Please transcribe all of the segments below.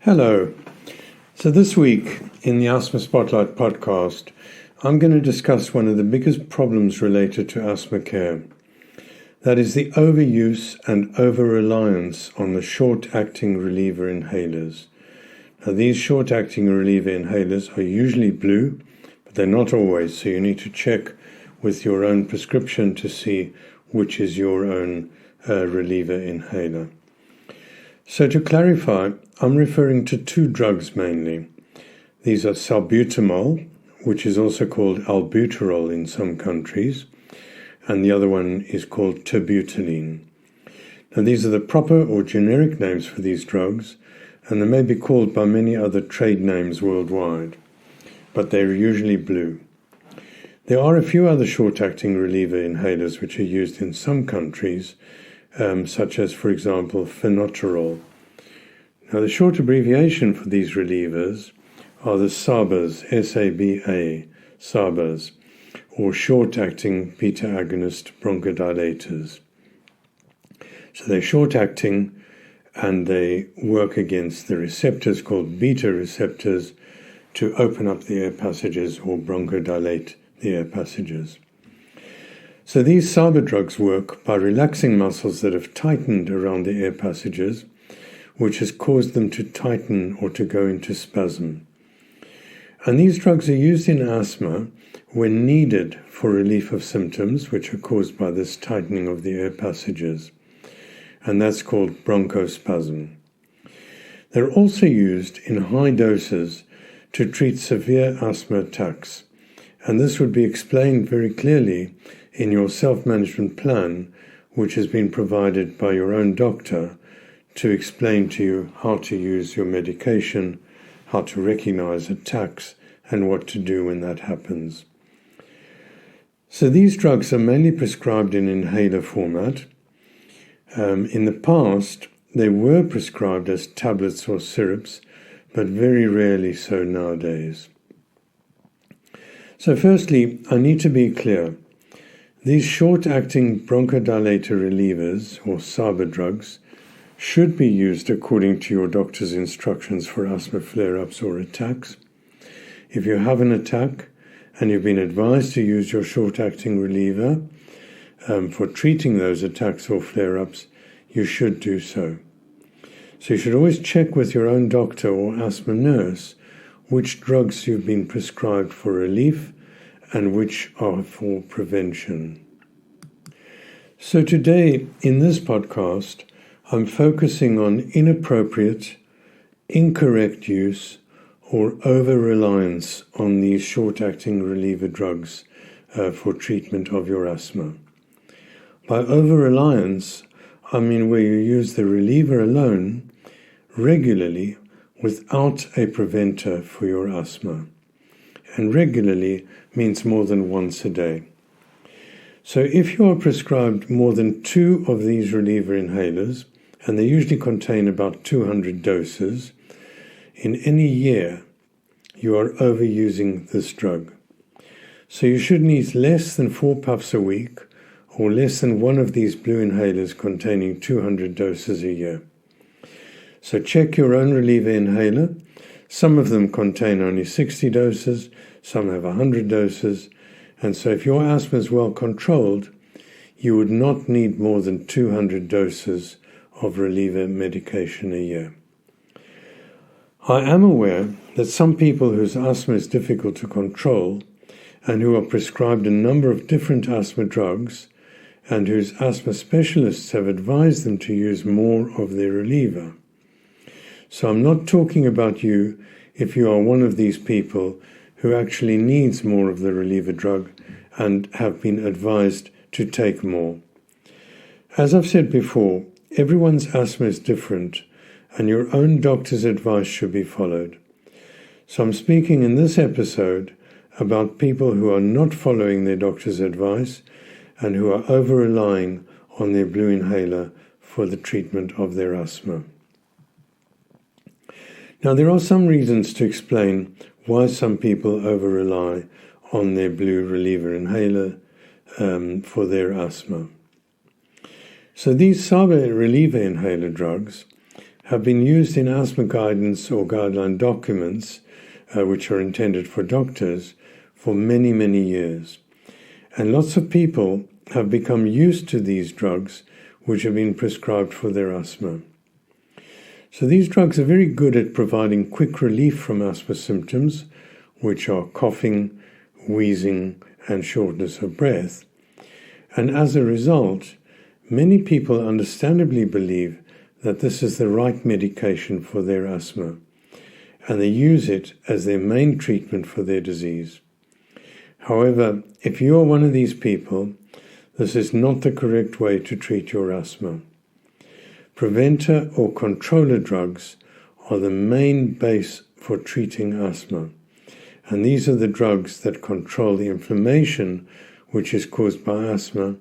Hello. So this week in the Asthma Spotlight podcast, I'm going to discuss one of the biggest problems related to asthma care. That is the overuse and over-reliance on the short-acting reliever inhalers. Now these short-acting reliever inhalers are usually blue, but they're not always, so you need to check with your own prescription to see which is your own reliever inhaler. So to clarify, I'm referring to two drugs mainly. These are salbutamol, which is also called albuterol in some countries, and the other one is called terbutaline. Now these are the proper or generic names for these drugs, and they may be called by many other trade names worldwide, but they're usually blue. There are a few other short-acting reliever inhalers which are used in some countries, such as, for example, phenoterol. Now, the short abbreviation for these relievers are the SABAs, S-A-B-A, SABAs, or short-acting beta-agonist bronchodilators. So they're short-acting and they work against the receptors called beta receptors to open up the air passages or bronchodilate the air passages. So these SABA drugs work by relaxing muscles that have tightened around the air passages, which has caused them to tighten or to go into spasm. And these drugs are used in asthma when needed for relief of symptoms which are caused by this tightening of the air passages, and that's called bronchospasm. They're also used in high doses to treat severe asthma attacks, and this would be explained very clearly in your self-management plan, which has been provided by your own doctor to explain to you how to use your medication, how to recognize attacks, and what to do when that happens. So these drugs are mainly prescribed in inhaler format. In the past, they were prescribed as tablets or syrups, but very rarely so nowadays. So firstly, I need to be clear. These short-acting bronchodilator relievers, or SABA drugs, should be used according to your doctor's instructions for asthma flare-ups or attacks. If you have an attack and you've been advised to use your short-acting reliever for treating those attacks or flare-ups, you should do so. So you should always check with your own doctor or asthma nurse which drugs you've been prescribed for relief and which are for prevention. So today, in this podcast, I'm focusing on inappropriate, incorrect use, or over-reliance on these short-acting reliever drugs for treatment of your asthma. By over-reliance, I mean where you use the reliever alone regularly without a preventer for your asthma. And regularly means more than once a day. So if you are prescribed more than 2 of these reliever inhalers, and they usually contain about 200 doses, in any year you are overusing this drug. So you should need less than 4 puffs a week, or less than 1 of these blue inhalers containing 200 doses a year. So check your own reliever inhaler. Some of them contain only 60 doses, some have 100 doses, and so if your asthma is well controlled, you would not need more than 200 doses of reliever medication a year. I am aware that some people whose asthma is difficult to control and who are prescribed a number of different asthma drugs and whose asthma specialists have advised them to use more of their reliever. So I'm not talking about you if you are one of these people who actually needs more of the reliever drug and have been advised to take more. As I've said before, everyone's asthma is different and your own doctor's advice should be followed. So I'm speaking in this episode about people who are not following their doctor's advice and who are over-relying on their blue inhaler for the treatment of their asthma. Now, there are some reasons to explain why some people over-rely on their blue reliever inhaler for their asthma. So these SABA reliever inhaler drugs have been used in asthma guidance or guideline documents, which are intended for doctors, for many, many years. And lots of people have become used to these drugs which have been prescribed for their asthma. So these drugs are very good at providing quick relief from asthma symptoms, which are coughing, wheezing, and shortness of breath. And as a result, many people understandably believe that this is the right medication for their asthma, and they use it as their main treatment for their disease. However, if you are one of these people, this is not the correct way to treat your asthma. Preventer or controller drugs are the main base for treating asthma, and these are the drugs that control the inflammation which is caused by asthma,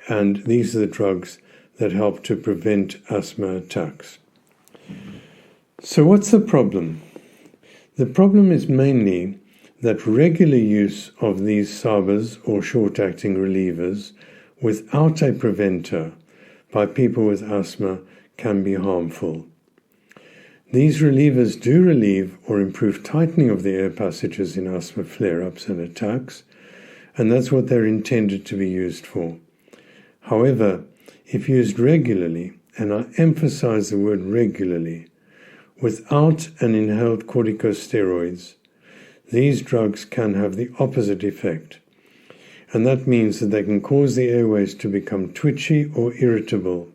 and these are the drugs that help to prevent asthma attacks. So what's the problem? The problem is mainly that regular use of these SABAs or short-acting relievers without a preventer by people with asthma can be harmful. These relievers do relieve or improve tightening of the air passages in asthma flare-ups and attacks, and that's what they're intended to be used for. However, if used regularly, and I emphasize the word regularly, without an inhaled corticosteroids, these drugs can have the opposite effect. And that means that they can cause the airways to become twitchy or irritable,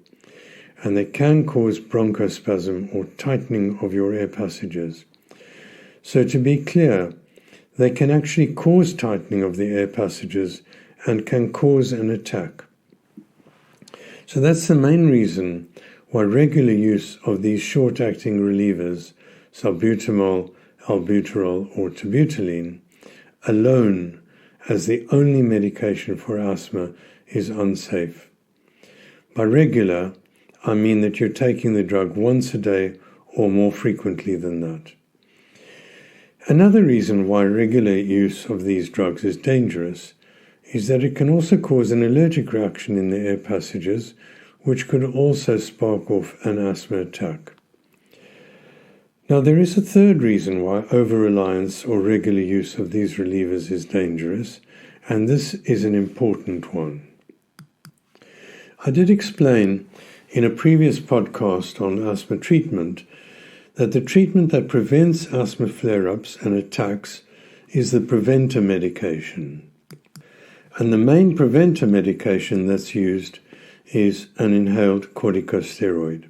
and they can cause bronchospasm or tightening of your air passages. So to be clear, they can actually cause tightening of the air passages and can cause an attack. So that's the main reason why regular use of these short-acting relievers, salbutamol, albuterol, or terbutaline, alone as the only medication for asthma is unsafe. By regular, I mean that you're taking the drug once a day or more frequently than that. Another reason why regular use of these drugs is dangerous is that it can also cause an allergic reaction in the air passages, which could also spark off an asthma attack. Now, there is a third reason why overreliance or regular use of these relievers is dangerous, and this is an important one. I did explain in a previous podcast on asthma treatment that the treatment that prevents asthma flare-ups and attacks is the preventer medication. And the main preventer medication that's used is an inhaled corticosteroid.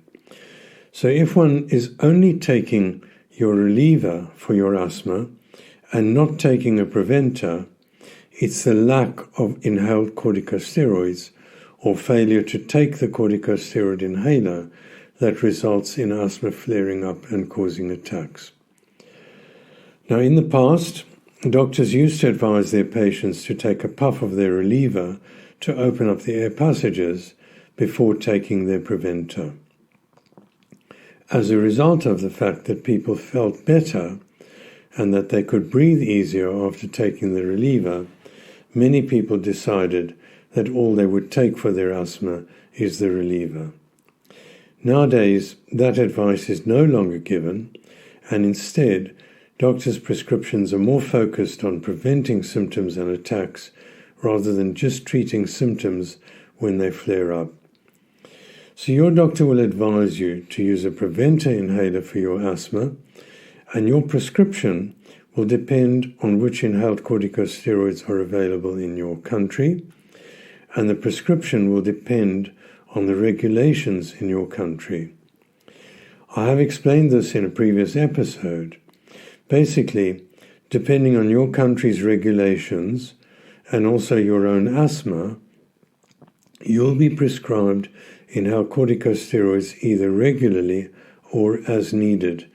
So if one is only taking your reliever for your asthma and not taking a preventer, it's the lack of inhaled corticosteroids or failure to take the corticosteroid inhaler that results in asthma flaring up and causing attacks. Now, in the past, doctors used to advise their patients to take a puff of their reliever to open up the air passages before taking their preventer. As a result of the fact that people felt better and that they could breathe easier after taking the reliever, many people decided that all they would take for their asthma is the reliever. Nowadays, that advice is no longer given, and instead, doctors' prescriptions are more focused on preventing symptoms and attacks rather than just treating symptoms when they flare up. So your doctor will advise you to use a preventer inhaler for your asthma, and your prescription will depend on which inhaled corticosteroids are available in your country, and the prescription will depend on the regulations in your country. I have explained this in a previous episode. Basically, depending on your country's regulations and also your own asthma, you'll be prescribed inhaled corticosteroids either regularly or as needed,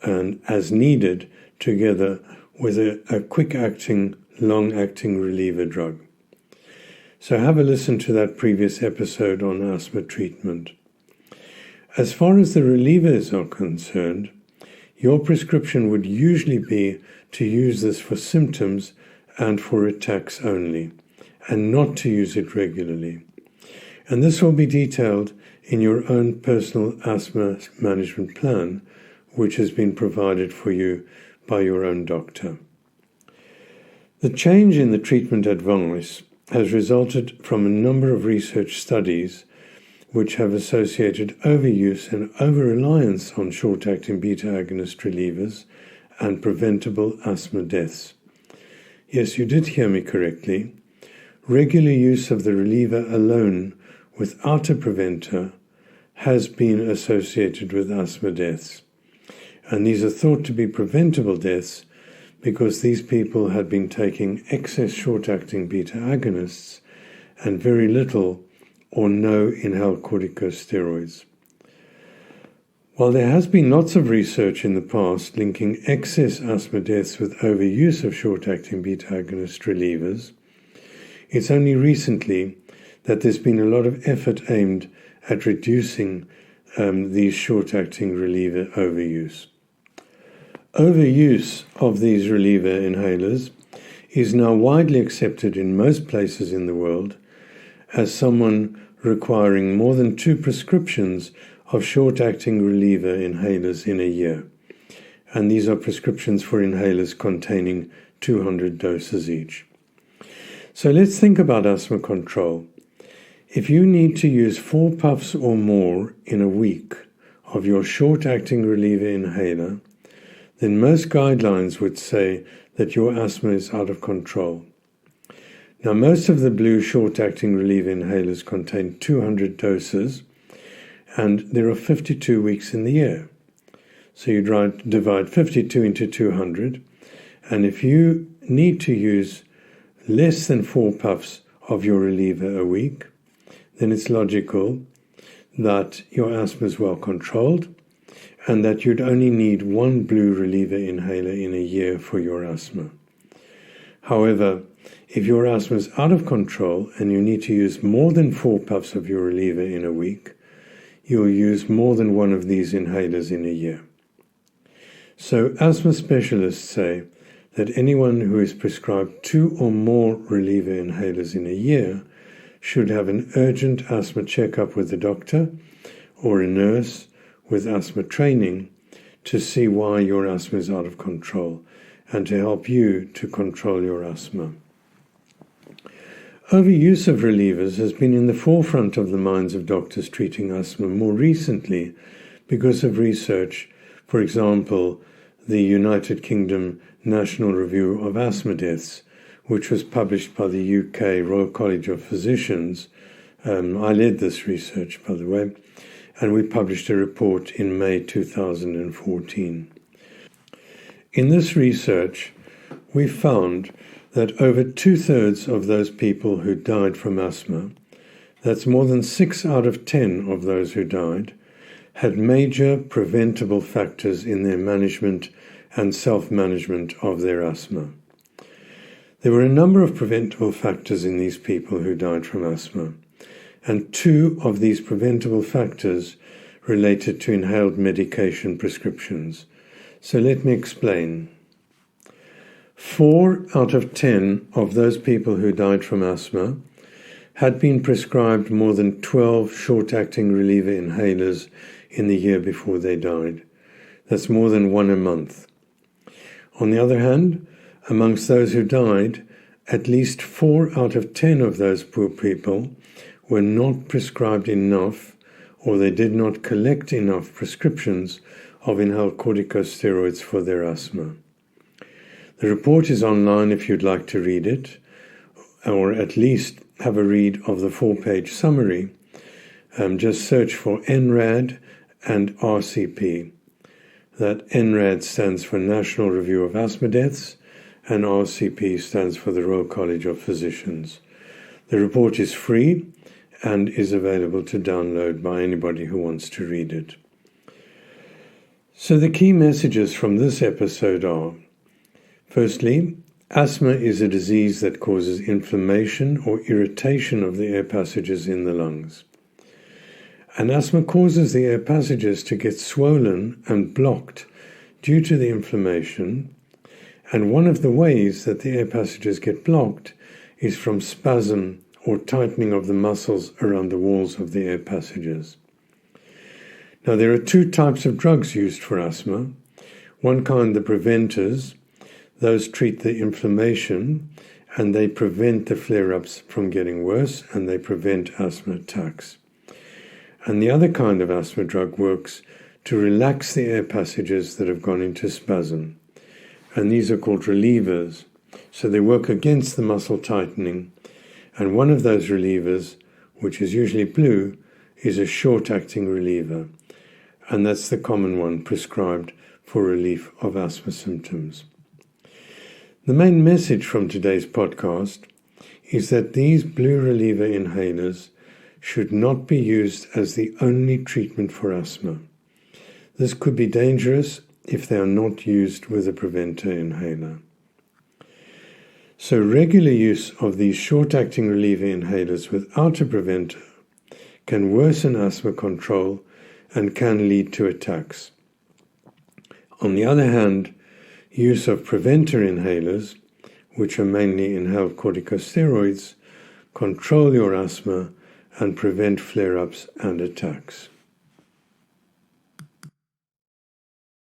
and as needed together with a quick-acting, long-acting reliever drug. So have a listen to that previous episode on asthma treatment. As far as the relievers are concerned, your prescription would usually be to use this for symptoms and for attacks only, and not to use it regularly. And this will be detailed in your own personal asthma management plan, which has been provided for you by your own doctor. The change in the treatment advice has resulted from a number of research studies which have associated overuse and overreliance on short-acting beta-agonist relievers and preventable asthma deaths. Yes, you did hear me correctly. Regular use of the reliever alone without a preventer has been associated with asthma deaths. And these are thought to be preventable deaths because these people had been taking excess short-acting beta-agonists and very little or no inhaled corticosteroids. While there has been lots of research in the past linking excess asthma deaths with overuse of short-acting beta-agonist relievers, it's only recently that there's been a lot of effort aimed at reducing these short-acting reliever overuse. Overuse of these reliever inhalers is now widely accepted in most places in the world as someone requiring more than 2 prescriptions of short-acting reliever inhalers in a year. And these are prescriptions for inhalers containing 200 doses each. So let's think about asthma control. If you need to use 4 puffs or more in a week of your short-acting reliever inhaler, then most guidelines would say that your asthma is out of control. Now, most of the blue short-acting reliever inhalers contain 200 doses, and there are 52 weeks in the year. So you divide 52 into 200, and if you need to use less than 4 puffs of your reliever a week, then it's logical that your asthma is well controlled and that you'd only need 1 blue reliever inhaler in a year for your asthma. However, if your asthma is out of control and you need to use more than 4 puffs of your reliever in a week, you'll use more than 1 of these inhalers in a year. So asthma specialists say that anyone who is prescribed 2 or more reliever inhalers in a year should have an urgent asthma checkup with a doctor or a nurse with asthma training to see why your asthma is out of control and to help you to control your asthma. Overuse of relievers has been in the forefront of the minds of doctors treating asthma more recently because of research, for example, the United Kingdom National Review of Asthma Deaths, which was published by the UK Royal College of Physicians. I led this research, by the way, and we published a report in May 2014. In this research, we found that over 2/3 of those people who died from asthma, that's more than 6 out of 10 of those who died, had major preventable factors in their management and self-management of their asthma. There were a number of preventable factors in these people who died from asthma, and 2 of these preventable factors related to inhaled medication prescriptions. So let me explain. 4 out of 10 of those people who died from asthma had been prescribed more than 12 short-acting reliever inhalers in the year before they died. That's more than 1 a month. On the other hand, amongst those who died, at least 4 out of 10 of those poor people were not prescribed enough, or they did not collect enough prescriptions of inhaled corticosteroids for their asthma. The report is online if you'd like to read it, or at least have a read of the 4-page summary. Just search for NRAD and RCP. That NRAD stands for National Review of Asthma Deaths, and RCP stands for the Royal College of Physicians. The report is free and is available to download by anybody who wants to read it. So the key messages from this episode are: firstly, asthma is a disease that causes inflammation or irritation of the air passages in the lungs. And asthma causes the air passages to get swollen and blocked due to the inflammation. And one of the ways that the air passages get blocked is from spasm or tightening of the muscles around the walls of the air passages. Now, there are two types of drugs used for asthma. One kind, the preventers, those treat the inflammation and they prevent the flare-ups from getting worse and they prevent asthma attacks. And the other kind of asthma drug works to relax the air passages that have gone into spasm. And these are called relievers. So they work against the muscle tightening. And one of those relievers, which is usually blue, is a short-acting reliever. And that's the common one prescribed for relief of asthma symptoms. The main message from today's podcast is that these blue reliever inhalers should not be used as the only treatment for asthma. This could be dangerous if they are not used with a preventer inhaler. So regular use of these short-acting reliever inhalers without a preventer can worsen asthma control and can lead to attacks. On the other hand, use of preventer inhalers, which are mainly inhaled corticosteroids, control your asthma and prevent flare-ups and attacks.